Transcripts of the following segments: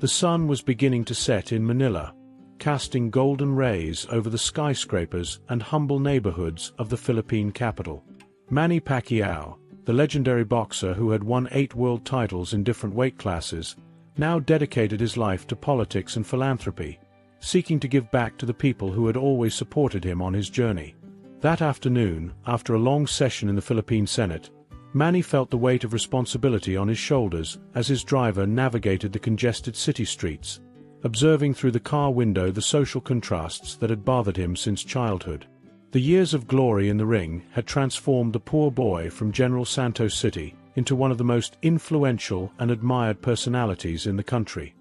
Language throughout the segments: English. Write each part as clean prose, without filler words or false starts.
The sun was beginning to set in Manila, casting golden rays over the skyscrapers and humble neighborhoods of the Philippine capital. Manny Pacquiao, the legendary boxer who had won 8 world titles in different weight classes, now dedicated his life to politics and philanthropy, seeking to give back to the people who had always supported him on his journey. That afternoon, after a long session in the Philippine Senate, Manny felt the weight of responsibility on his shoulders as his driver navigated the congested city streets, observing through the car window the social contrasts that had bothered him since childhood. The years of glory in the ring had transformed the poor boy from General Santos City into one of the most influential and admired personalities in the country.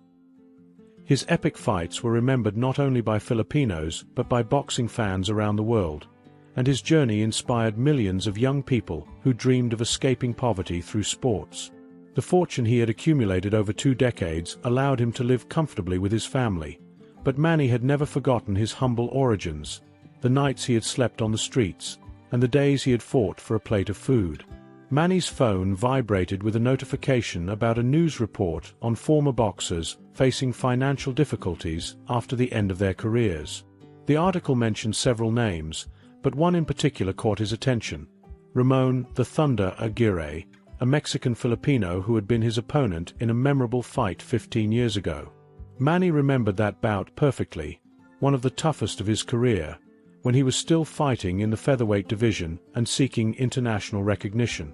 His epic fights were remembered not only by Filipinos but by boxing fans around the world, and his journey inspired millions of young people who dreamed of escaping poverty through sports. The fortune he had accumulated over 2 decades allowed him to live comfortably with his family, but Manny had never forgotten his humble origins, the nights he had slept on the streets, and the days he had fought for a plate of food. Manny's phone vibrated with a notification about a news report on former boxers facing financial difficulties after the end of their careers. The article mentioned several names, but one in particular caught his attention: Ramon the Thunder Aguirre, a Mexican Filipino who had been his opponent in a memorable fight 15 years ago. Manny remembered that bout perfectly, one of the toughest of his career, when he was still fighting in the featherweight division and seeking international recognition.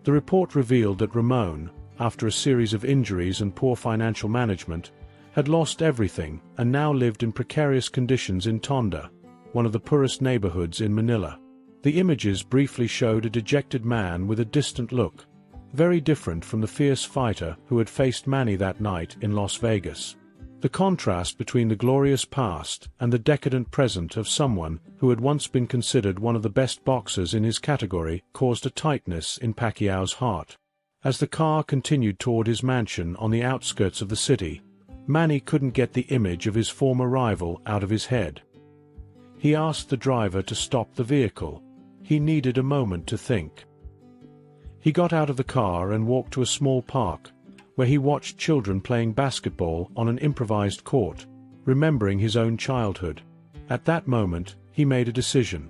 The report revealed that Ramon, after a series of injuries and poor financial management, had lost everything and now lived in precarious conditions in Tondo, one of the poorest neighborhoods in Manila. The images briefly showed a dejected man with a distant look, very different from the fierce fighter who had faced Manny that night in Las Vegas. The contrast between the glorious past and the decadent present of someone who had once been considered one of the best boxers in his category caused a tightness in Pacquiao's heart. As the car continued toward his mansion on the outskirts of the city, Manny couldn't get the image of his former rival out of his head. He asked the driver to stop the vehicle. He needed a moment to think. He got out of the car and walked to a small park, where he watched children playing basketball on an improvised court, remembering his own childhood. At that moment, he made a decision.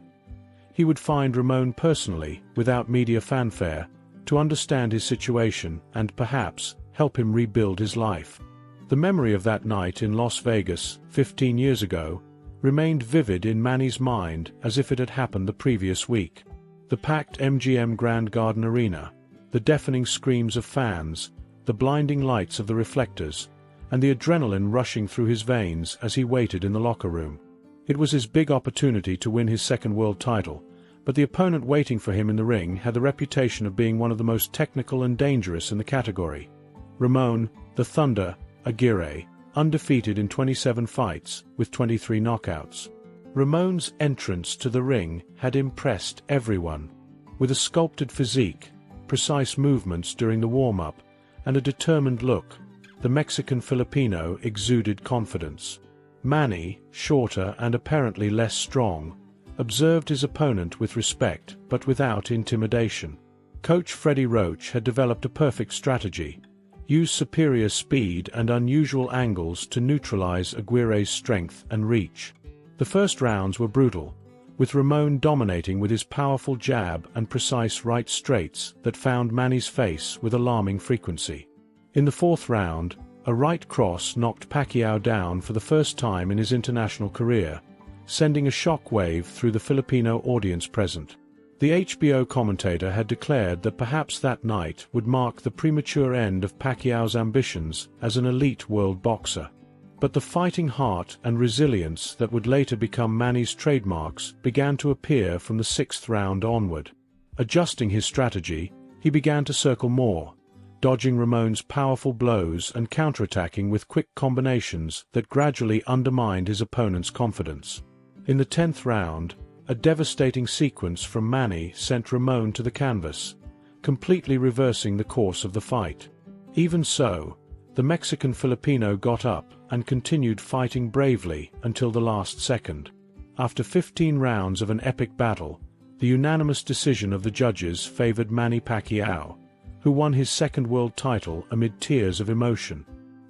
He would find Ramon personally, without media fanfare, to understand his situation and perhaps help him rebuild his life. The memory of that night in Las Vegas, 15 years ago, remained vivid in Manny's mind as if it had happened the previous week. The packed MGM Grand Garden Arena, the deafening screams of fans, the blinding lights of the reflectors, and the adrenaline rushing through his veins as he waited in the locker room. It was his big opportunity to win his second world title, but the opponent waiting for him in the ring had the reputation of being one of the most technical and dangerous in the category. Ramon, the Thunder, Aguirre, undefeated in 27 fights, with 23 knockouts. Ramon's entrance to the ring had impressed everyone. With a sculpted physique, precise movements during the warm-up, and a determined look, the Mexican Filipino exuded confidence. Manny, shorter and apparently less strong, observed his opponent with respect but without intimidation. Coach Freddie Roach had developed a perfect strategy: use superior speed and unusual angles to neutralize Aguirre's strength and reach. The first rounds were brutal, with Ramon dominating with his powerful jab and precise right straights that found Manny's face with alarming frequency. In the fourth round, a right cross knocked Pacquiao down for the first time in his international career, sending a shock wave through the Filipino audience present. The HBO commentator had declared that perhaps that night would mark the premature end of Pacquiao's ambitions as an elite world boxer. But the fighting heart and resilience that would later become Manny's trademarks began to appear from the sixth round onward. Adjusting his strategy, he began to circle more, dodging Ramon's powerful blows and counterattacking with quick combinations that gradually undermined his opponent's confidence. In the 10th round, a devastating sequence from Manny sent Ramon to the canvas, completely reversing the course of the fight. Even so, the Mexican Filipino got up and continued fighting bravely until the last second. After 15 rounds of an epic battle, the unanimous decision of the judges favored Manny Pacquiao, who won his second world title amid tears of emotion.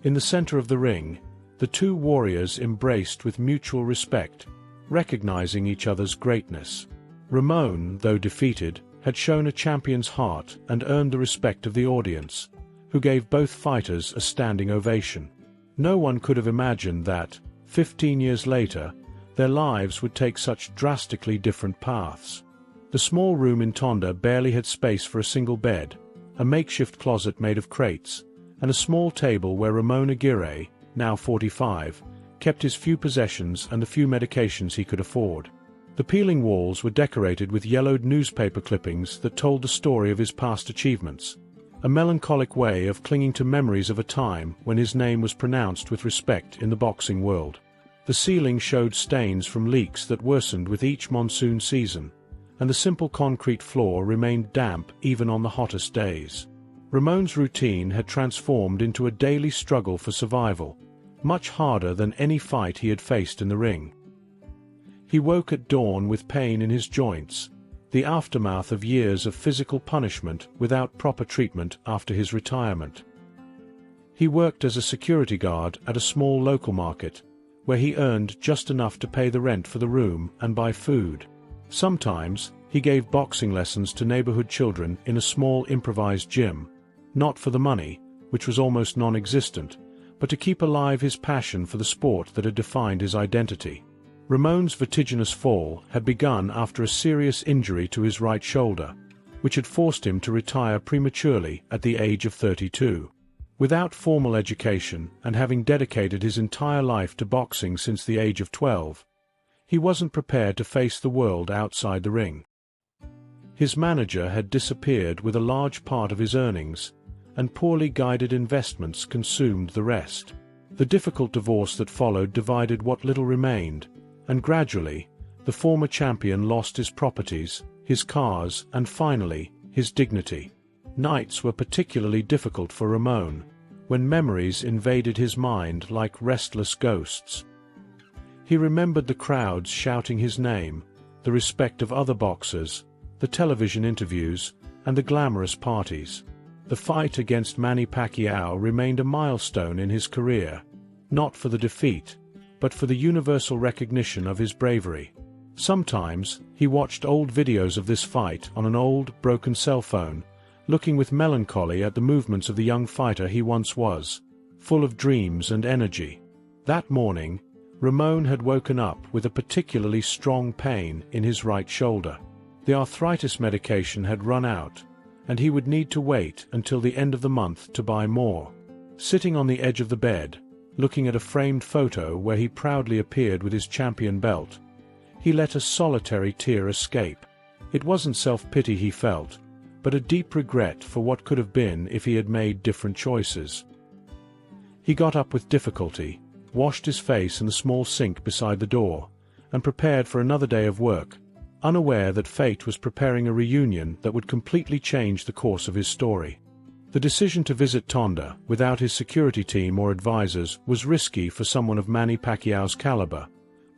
In the center of the ring, the two warriors embraced with mutual respect, recognizing each other's greatness. Ramon, though defeated, had shown a champion's heart and earned the respect of the audience, who gave both fighters a standing ovation. No one could have imagined that, 15 years later, their lives would take such drastically different paths. The small room in Tondo barely had space for a single bed, a makeshift closet made of crates, and a small table where Ramon Aguirre, now 45, kept his few possessions and the few medications he could afford. The peeling walls were decorated with yellowed newspaper clippings that told the story of his past achievements, a melancholic way of clinging to memories of a time when his name was pronounced with respect in the boxing world. The ceiling showed stains from leaks that worsened with each monsoon season, and the simple concrete floor remained damp even on the hottest days. Ramon's routine had transformed into a daily struggle for survival, much harder than any fight he had faced in the ring. He woke at dawn with pain in his joints, the aftermath of years of physical punishment without proper treatment after his retirement. He worked as a security guard at a small local market, where he earned just enough to pay the rent for the room and buy food. Sometimes, he gave boxing lessons to neighborhood children in a small improvised gym, not for the money, which was almost non-existent, but to keep alive his passion for the sport that had defined his identity. Ramon's vertiginous fall had begun after a serious injury to his right shoulder, which had forced him to retire prematurely at the age of 32. Without formal education and having dedicated his entire life to boxing since the age of 12, he wasn't prepared to face the world outside the ring. His manager had disappeared with a large part of his earnings, and poorly guided investments consumed the rest. The difficult divorce that followed divided what little remained, and gradually, the former champion lost his properties, his cars, and finally, his dignity. Nights were particularly difficult for Ramon, when memories invaded his mind like restless ghosts. He remembered the crowds shouting his name, the respect of other boxers, the television interviews, and the glamorous parties. The fight against Manny Pacquiao remained a milestone in his career, not for the defeat, but for the universal recognition of his bravery. Sometimes, he watched old videos of this fight on an old, broken cell phone, looking with melancholy at the movements of the young fighter he once was, full of dreams and energy. That morning, Ramon had woken up with a particularly strong pain in his right shoulder. The arthritis medication had run out, and he would need to wait until the end of the month to buy more. Sitting on the edge of the bed, looking at a framed photo where he proudly appeared with his champion belt, he let a solitary tear escape. It wasn't self-pity he felt, but a deep regret for what could have been if he had made different choices. He got up with difficulty, washed his face in the small sink beside the door, and prepared for another day of work, unaware that fate was preparing a reunion that would completely change the course of his story. The decision to visit Tondo without his security team or advisors was risky for someone of Manny Pacquiao's caliber,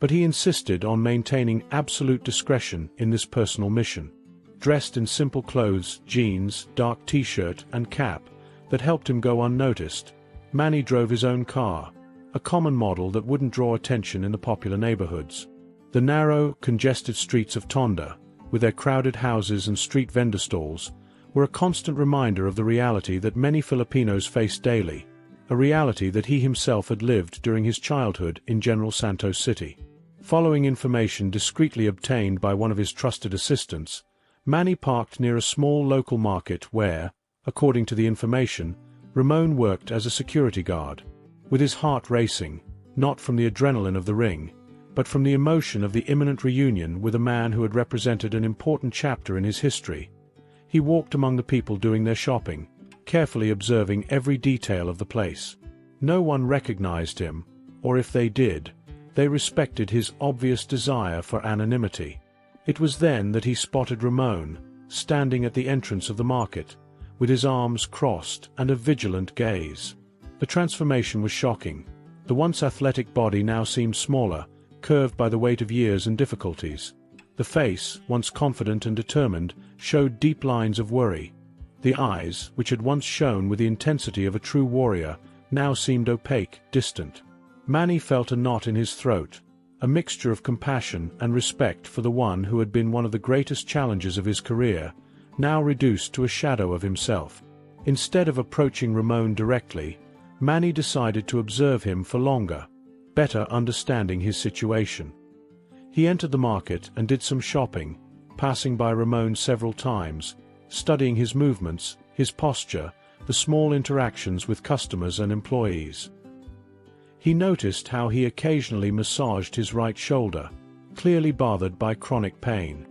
but he insisted on maintaining absolute discretion in this personal mission. Dressed in simple clothes, jeans, dark t-shirt, and cap that helped him go unnoticed, Manny drove his own car, a common model that wouldn't draw attention in the popular neighborhoods. The narrow, congested streets of Tondo, with their crowded houses and street vendor stalls, were a constant reminder of the reality that many Filipinos face daily, a reality that he himself had lived during his childhood in General Santos City. Following information discreetly obtained by one of his trusted assistants, Manny parked near a small local market where, according to the information, Ramon worked as a security guard. With his heart racing, not from the adrenaline of the ring, but from the emotion of the imminent reunion with a man who had represented an important chapter in his history, he walked among the people doing their shopping, carefully observing every detail of the place. No one recognized him, or if they did, they respected his obvious desire for anonymity. It was then that he spotted Ramon, standing at the entrance of the market, with his arms crossed and a vigilant gaze. The transformation was shocking. The once athletic body now seemed smaller, curved by the weight of years and difficulties. The face, once confident and determined, showed deep lines of worry. The eyes, which had once shone with the intensity of a true warrior, now seemed opaque, distant. Manny felt a knot in his throat, a mixture of compassion and respect for the one who had been one of the greatest challenges of his career, now reduced to a shadow of himself. Instead of approaching Ramon directly, Manny decided to observe him for longer, better understanding his situation. He entered the market and did some shopping, passing by Ramon several times, studying his movements, his posture, the small interactions with customers and employees. He noticed how he occasionally massaged his right shoulder, clearly bothered by chronic pain.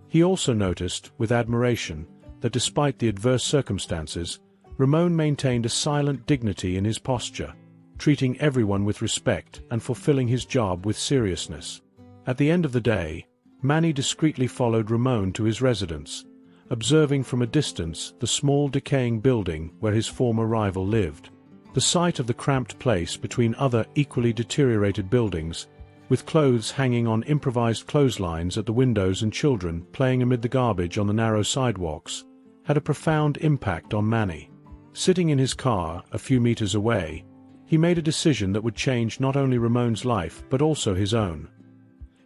He also noticed, with admiration, that despite the adverse circumstances, Ramon maintained a silent dignity in his posture, treating everyone with respect and fulfilling his job with seriousness. At the end of the day, Manny discreetly followed Ramon to his residence, observing from a distance the small decaying building where his former rival lived. The sight of the cramped place between other equally deteriorated buildings, with clothes hanging on improvised clotheslines at the windows and children playing amid the garbage on the narrow sidewalks, had a profound impact on Manny. Sitting in his car a few meters away, he made a decision that would change not only Ramon's life but also his own.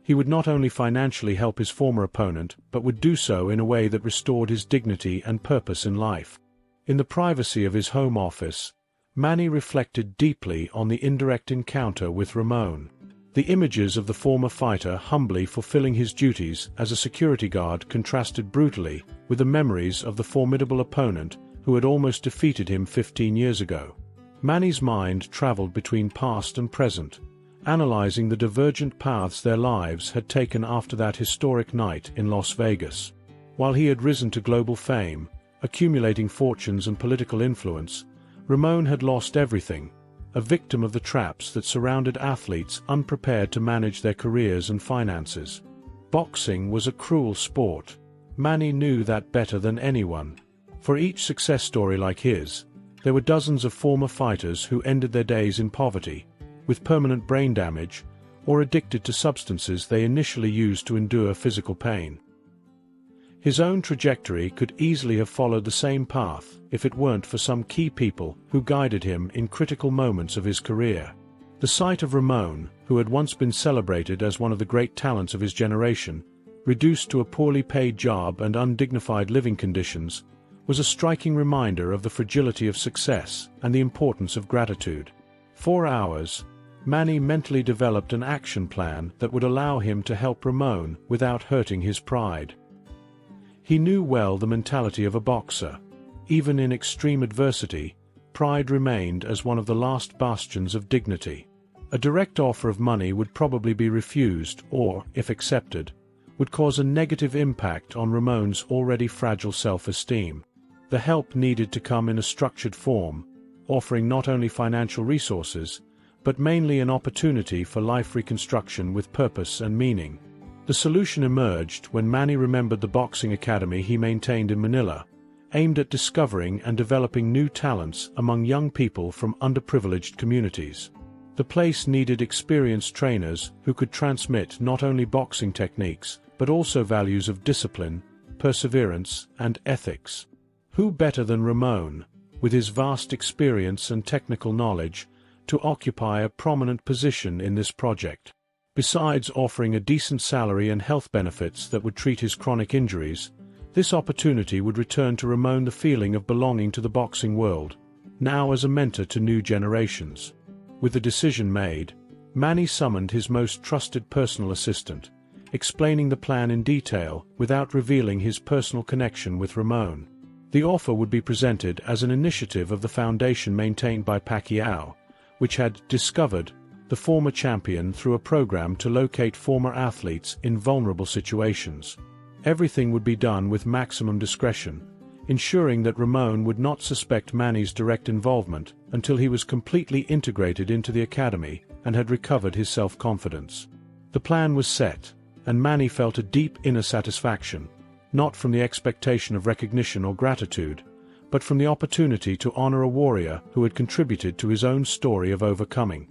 He would not only financially help his former opponent, but would do so in a way that restored his dignity and purpose in life. In the privacy of his home office, Manny reflected deeply on the indirect encounter with Ramon. The images of the former fighter humbly fulfilling his duties as a security guard contrasted brutally with the memories of the formidable opponent who had almost defeated him 15 years ago. Manny's mind traveled between past and present, analyzing the divergent paths their lives had taken after that historic night in Las Vegas. While he had risen to global fame, accumulating fortunes and political influence, Ramon had lost everything, a victim of the traps that surrounded athletes unprepared to manage their careers and finances. Boxing was a cruel sport. Manny knew that better than anyone. For each success story like his, there were dozens of former fighters who ended their days in poverty, with permanent brain damage, or addicted to substances they initially used to endure physical pain. His own trajectory could easily have followed the same path if it weren't for some key people who guided him in critical moments of his career. The sight of Ramon, who had once been celebrated as one of the great talents of his generation, reduced to a poorly paid job and undignified living conditions, was a striking reminder of the fragility of success and the importance of gratitude. For hours, Manny mentally developed an action plan that would allow him to help Ramon without hurting his pride. He knew well the mentality of a boxer. Even in extreme adversity, pride remained as one of the last bastions of dignity. A direct offer of money would probably be refused or, if accepted, would cause a negative impact on Ramon's already fragile self-esteem. The help needed to come in a structured form, offering not only financial resources, but mainly an opportunity for life reconstruction with purpose and meaning. The solution emerged when Manny remembered the boxing academy he maintained in Manila, aimed at discovering and developing new talents among young people from underprivileged communities. The place needed experienced trainers who could transmit not only boxing techniques, but also values of discipline, perseverance, and ethics. Who better than Ramon, with his vast experience and technical knowledge, to occupy a prominent position in this project? Besides offering a decent salary and health benefits that would treat his chronic injuries, this opportunity would return to Ramon the feeling of belonging to the boxing world, now as a mentor to new generations. With the decision made, Manny summoned his most trusted personal assistant, explaining the plan in detail without revealing his personal connection with Ramon. The offer would be presented as an initiative of the foundation maintained by Pacquiao, which had discovered the former champion through a program to locate former athletes in vulnerable situations. Everything would be done with maximum discretion, ensuring that Ramon would not suspect Manny's direct involvement until he was completely integrated into the academy and had recovered his self-confidence. The plan was set, and Manny felt a deep inner satisfaction, not from the expectation of recognition or gratitude, but from the opportunity to honor a warrior who had contributed to his own story of overcoming.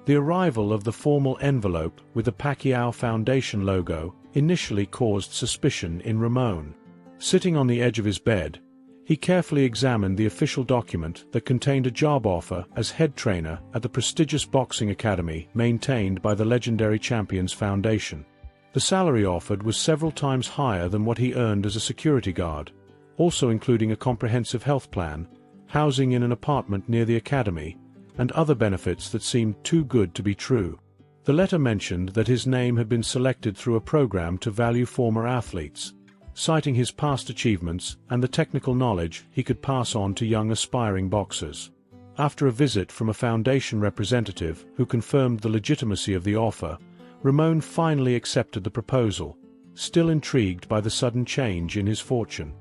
The arrival of the formal envelope with the Pacquiao Foundation logo initially caused suspicion in Ramon. Sitting on the edge of his bed, He carefully examined the official document that contained a job offer as head trainer at the prestigious boxing academy maintained by the legendary Champions Foundation. The salary offered was several times higher than what he earned as a security guard, also including a comprehensive health plan, housing in an apartment near the academy, and other benefits that seemed too good to be true. The letter mentioned that his name had been selected through a program to value former athletes, citing his past achievements and the technical knowledge he could pass on to young aspiring boxers. After a visit from a foundation representative who confirmed the legitimacy of the offer, Ramon finally accepted the proposal, still intrigued by the sudden change in his fortune.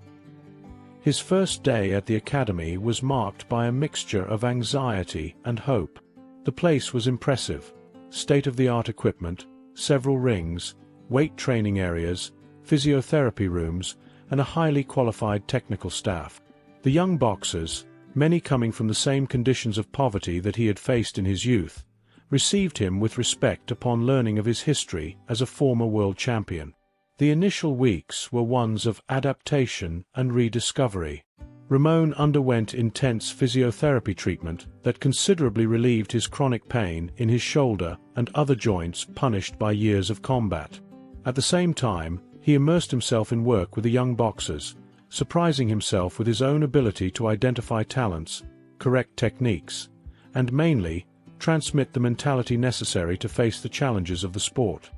His first day at the academy was marked by a mixture of anxiety and hope. The place was impressive: state-of-the-art equipment, several rings, weight training areas, physiotherapy rooms, and a highly qualified technical staff. The young boxers, many coming from the same conditions of poverty that he had faced in his youth, received him with respect upon learning of his history as a former world champion. The initial weeks were ones of adaptation and rediscovery. Ramon underwent intense physiotherapy treatment that considerably relieved his chronic pain in his shoulder and other joints punished by years of combat. At the same time, he immersed himself in work with the young boxers, surprising himself with his own ability to identify talents, correct techniques, and mainly, transmit the mentality necessary to face the challenges of the sport.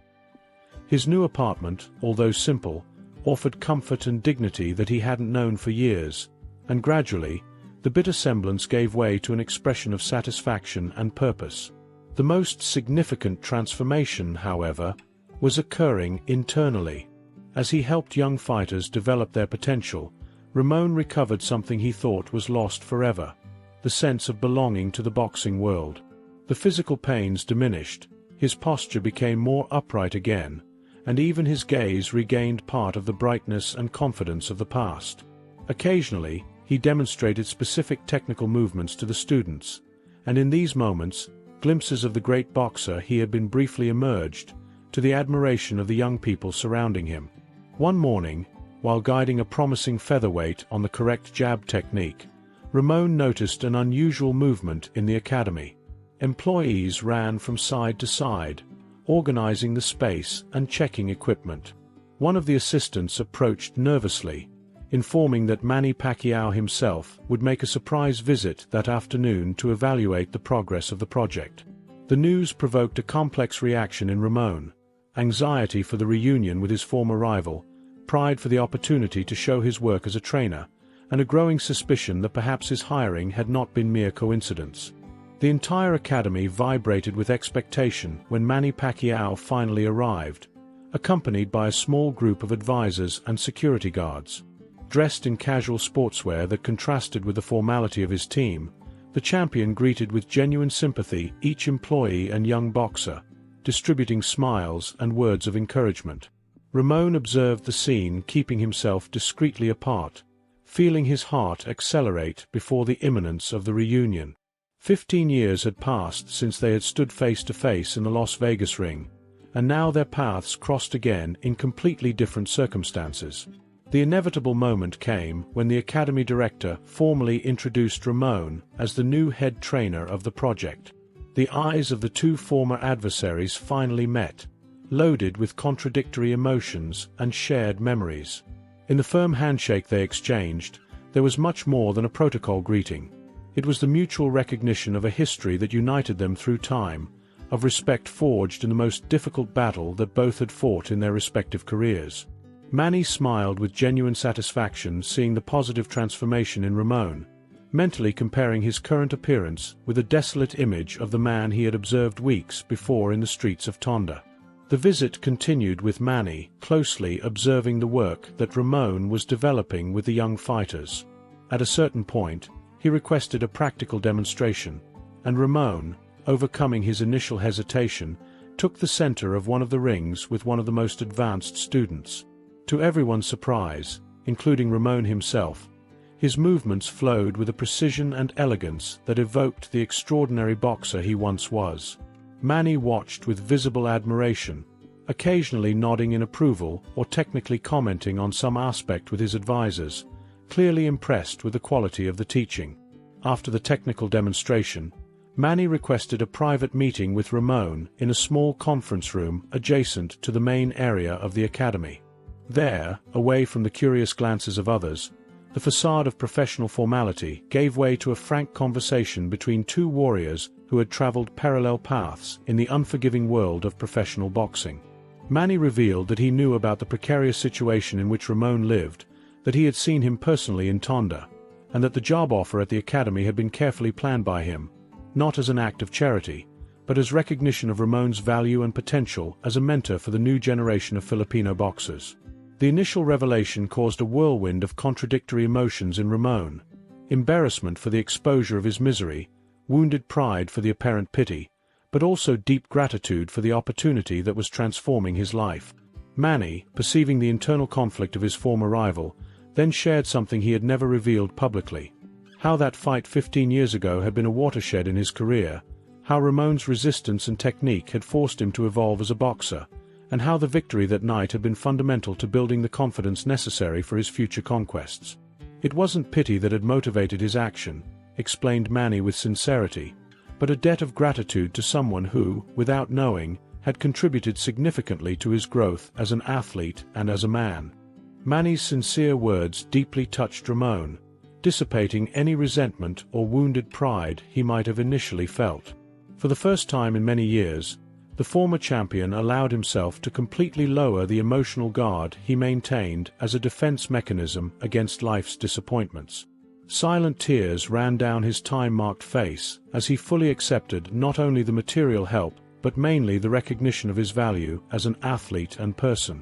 His new apartment, although simple, offered comfort and dignity that he hadn't known for years, and gradually, the bitter semblance gave way to an expression of satisfaction and purpose. The most significant transformation, however, was occurring internally. As he helped young fighters develop their potential, Ramon recovered something he thought was lost forever: the sense of belonging to the boxing world. The physical pains diminished, his posture became more upright again, and even his gaze regained part of the brightness and confidence of the past. Occasionally, he demonstrated specific technical movements to the students, and in these moments, glimpses of the great boxer he had been briefly emerged, to the admiration of the young people surrounding him. One morning, while guiding a promising featherweight on the correct jab technique, Ramon noticed an unusual movement in the academy. Employees ran from side to side, organizing the space and checking equipment. One of the assistants approached nervously, informing that Manny Pacquiao himself would make a surprise visit that afternoon to evaluate the progress of the project. The news provoked a complex reaction in Ramon: anxiety for the reunion with his former rival, pride for the opportunity to show his work as a trainer, and a growing suspicion that perhaps his hiring had not been mere coincidence. The entire academy vibrated with expectation when Manny Pacquiao finally arrived, accompanied by a small group of advisors and security guards. Dressed in casual sportswear that contrasted with the formality of his team, the champion greeted with genuine sympathy each employee and young boxer, distributing smiles and words of encouragement. Ramon observed the scene, keeping himself discreetly apart, feeling his heart accelerate before the imminence of the reunion. 15 years had passed since they had stood face to face in the Las Vegas ring, and now their paths crossed again in completely different circumstances. The inevitable moment came when the academy director formally introduced Ramon as the new head trainer of the project. The eyes of the two former adversaries finally met, loaded with contradictory emotions and shared memories. In the firm handshake they exchanged, there was much more than a protocol greeting. It was the mutual recognition of a history that united them through time, of respect forged in the most difficult battle that both had fought in their respective careers. Manny smiled with genuine satisfaction seeing the positive transformation in Ramon, mentally comparing his current appearance with a desolate image of the man he had observed weeks before in the streets of Tondo. The visit continued with Manny closely observing the work that Ramon was developing with the young fighters. At a certain point, he requested a practical demonstration, and Ramon, overcoming his initial hesitation, took the center of one of the rings with one of the most advanced students. To everyone's surprise, including Ramon himself, his movements flowed with a precision and elegance that evoked the extraordinary boxer he once was. Manny watched with visible admiration, occasionally nodding in approval or technically commenting on some aspect with his advisors, clearly impressed with the quality of the teaching. After the technical demonstration, Manny requested a private meeting with Ramon in a small conference room adjacent to the main area of the academy. There, away from the curious glances of others, the facade of professional formality gave way to a frank conversation between two warriors who had traveled parallel paths in the unforgiving world of professional boxing. Manny revealed that he knew about the precarious situation in which Ramon lived, that he had seen him personally in Tondo, and that the job offer at the academy had been carefully planned by him, not as an act of charity, but as recognition of Ramon's value and potential as a mentor for the new generation of Filipino boxers. The initial revelation caused a whirlwind of contradictory emotions in Ramon: embarrassment for the exposure of his misery, wounded pride for the apparent pity, but also deep gratitude for the opportunity that was transforming his life. Manny, perceiving the internal conflict of his former rival, then shared something he had never revealed publicly: how that fight 15 years ago had been a watershed in his career, how Ramon's resistance and technique had forced him to evolve as a boxer, and how the victory that night had been fundamental to building the confidence necessary for his future conquests. It wasn't pity that had motivated his action, explained Manny with sincerity, but a debt of gratitude to someone who, without knowing, had contributed significantly to his growth as an athlete and as a man. Manny's sincere words deeply touched Ramon, dissipating any resentment or wounded pride he might have initially felt. For the first time in many years, the former champion allowed himself to completely lower the emotional guard he maintained as a defense mechanism against life's disappointments. Silent tears ran down his time-marked face as he fully accepted not only the material help but mainly the recognition of his value as an athlete and person.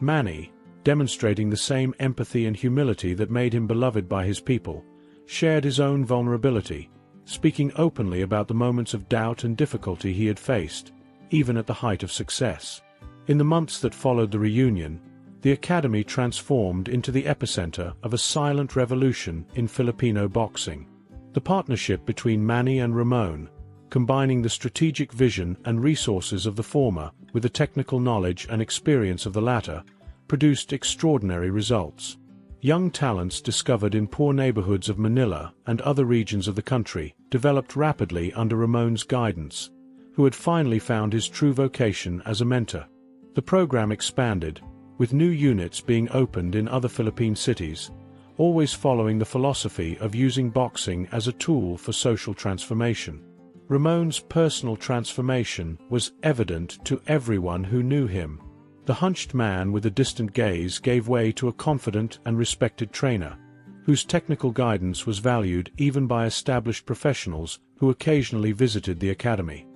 Manny, demonstrating the same empathy and humility that made him beloved by his people, shared his own vulnerability, speaking openly about the moments of doubt and difficulty he had faced, even at the height of success. In the months that followed the reunion, the academy transformed into the epicenter of a silent revolution in Filipino boxing. The partnership between Manny and Ramon, combining the strategic vision and resources of the former with the technical knowledge and experience of the latter, produced extraordinary results. Young talents discovered in poor neighborhoods of Manila and other regions of the country developed rapidly under Ramon's guidance, who had finally found his true vocation as a mentor. The program expanded, with new units being opened in other Philippine cities, always following the philosophy of using boxing as a tool for social transformation. Ramon's personal transformation was evident to everyone who knew him. The hunched man with a distant gaze gave way to a confident and respected trainer, whose technical guidance was valued even by established professionals who occasionally visited the academy.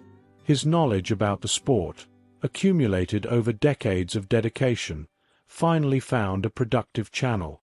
His knowledge about the sport, accumulated over decades of dedication, finally found a productive channel.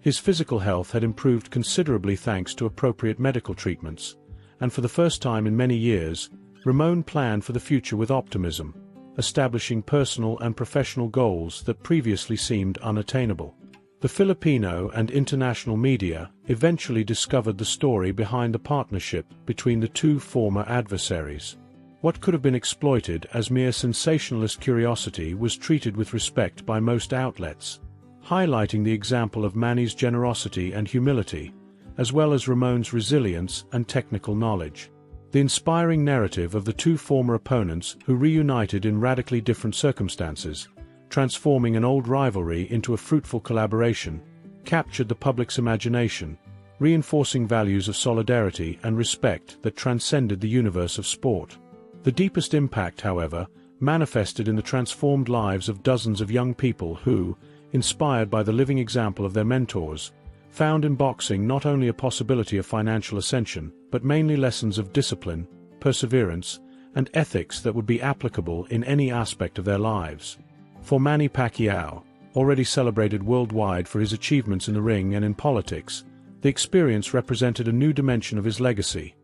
His physical health had improved considerably thanks to appropriate medical treatments, and for the first time in many years, Ramon planned for the future with optimism, establishing personal and professional goals that previously seemed unattainable. The Filipino and international media eventually discovered the story behind the partnership between the two former adversaries. What could have been exploited as mere sensationalist curiosity was treated with respect by most outlets, highlighting the example of Manny's generosity and humility, as well as Ramon's resilience and technical knowledge. The inspiring narrative of the two former opponents who reunited in radically different circumstances, transforming an old rivalry into a fruitful collaboration, captured the public's imagination, reinforcing values of solidarity and respect that transcended the universe of sport. The deepest impact, however, manifested in the transformed lives of dozens of young people who, inspired by the living example of their mentors, found in boxing not only a possibility of financial ascension, but mainly lessons of discipline, perseverance, and ethics that would be applicable in any aspect of their lives. For Manny Pacquiao, already celebrated worldwide for his achievements in the ring and in politics, the experience represented a new dimension of his legacy.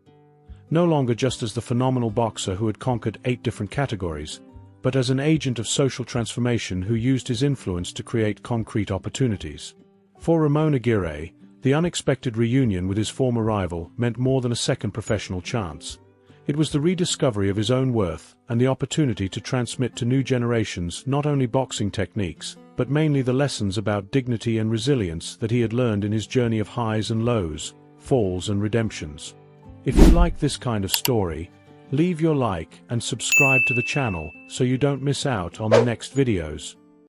No longer just as the phenomenal boxer who had conquered 8 different categories, but as an agent of social transformation who used his influence to create concrete opportunities. For Ramon Aguirre, the unexpected reunion with his former rival meant more than a second professional chance. It was the rediscovery of his own worth and the opportunity to transmit to new generations not only boxing techniques, but mainly the lessons about dignity and resilience that he had learned in his journey of highs and lows, falls and redemptions. If you like this kind of story, leave your like and subscribe to the channel so you don't miss out on the next videos.